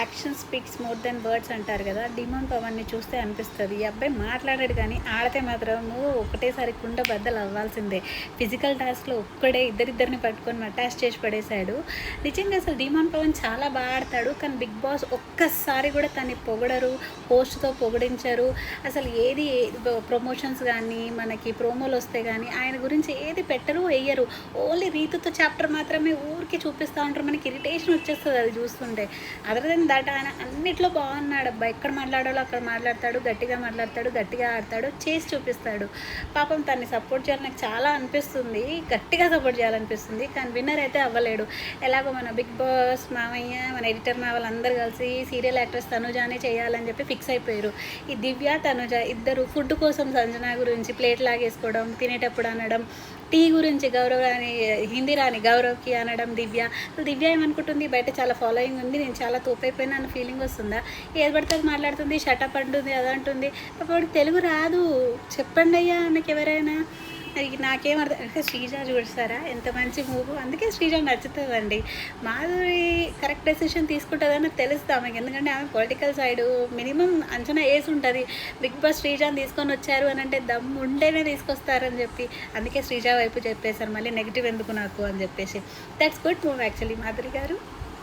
Action speaks more than words అంటారు కదా. Demand పవన్ని చూస్తే అనిపిస్తుంది ఈ అబ్బాయి మాట్లాడాడు కానీ ఆడితే మాత్రం నువ్వు ఒకటేసారి కుండ బద్దలు అవ్వాల్సిందే. ఫిజికల్ టాస్క్లో ఒక్కడే ఇద్దరిద్దరిని పట్టుకొని అటాచ్ చేసి పడేశాడు. నిజంగా అసలు డిమాండ్ పవన్ చాలా బాగా ఆడతాడు, కానీ బిగ్ బాస్ ఒక్కసారి కూడా తన్ని పొగడరు, పోస్ట్తో పొగిడించరు. అసలు ఏది ప్రమోషన్స్ కానీ మనకి ప్రోమోలు వస్తే కానీ ఆయన గురించి ఏది పెట్టరు వేయరు. ఓన్లీ రీతుతో చాప్టర్ మాత్రమే ఊరికి చూపిస్తూ ఉంటారు. మనకి ఇరిటేషన్ వచ్చేస్తుంది అది చూస్తుంటే. అదర్ దెన్ దట్ ఆయన అన్నిట్లో బాగున్నాడు అబ్బా. ఎక్కడ మాట్లాడాలో అక్కడ మాట్లాడతాడు, గట్టిగా మాట్లాడతాడు, గట్టిగా ఆడతాడు, చేసి చూపిస్తాడు. పాపం తన్ని సపోర్ట్ చేయాలని నాకు చాలా అనిపిస్తుంది, గట్టిగా సపోర్ట్ చేయాలనిపిస్తుంది, కానీ విన్నర్ అయితే అవ్వలేడు. ఎలాగో మన బిగ్ బాస్ మామయ్య, మన ఎడిటర్ మా వాళ్ళందరూ కలిసి సీరియల్ యాక్ట్రెస్ తనుజానే చేయాలని చెప్పి ఫిక్స్ అయిపోయారు. ఈ దివ్య తనుజ ఇద్దరు ఫుడ్ కోసం సంజన గురించి ప్లేట్ లాగేసుకోవడం, తినేటప్పుడు అనడం, టీ గురించి గౌరవ్ రాని హిందీ రాని గౌరవ్కి అనడం దివ్య ఏమనుకుంటుంది, బయట చాలా ఫాలోయింగ్ ఉంది, నేను చాలా తోపైపోయినా అన్న ఫీలింగ్ వస్తుందా? ఏది పడితే అది మాట్లాడుతుంది, షటప్ అంటుంది, అదంటుంది. అప్పుడు తెలుగు రాదు, చెప్పండి అయ్యా నాకు ఎవరైనా. అది నాకేం అర్థం అంటే శ్రీజ చూస్తారా ఎంత మంచి మూవీ, అందుకే శ్రీజ నచ్చుతుందండి. మాధురి కరెక్ట్ డెసిషన్ తీసుకుంటుందని నాకు తెలుస్తుంది ఆమెకి, ఎందుకంటే ఆమె పొలిటికల్ సైడు మినిమం అంచనా వేసి ఉంటుంది. బిగ్ బాస్ శ్రీజాని తీసుకొని వచ్చారు అని అంటే దమ్ము ఉంటేనే తీసుకొస్తారని చెప్పి, అందుకే శ్రీజ వైపు చెప్పేశారు, మళ్ళీ నెగిటివ్ ఎందుకు నాకు అని చెప్పేసి. That's good movie actually Madhuri గారు.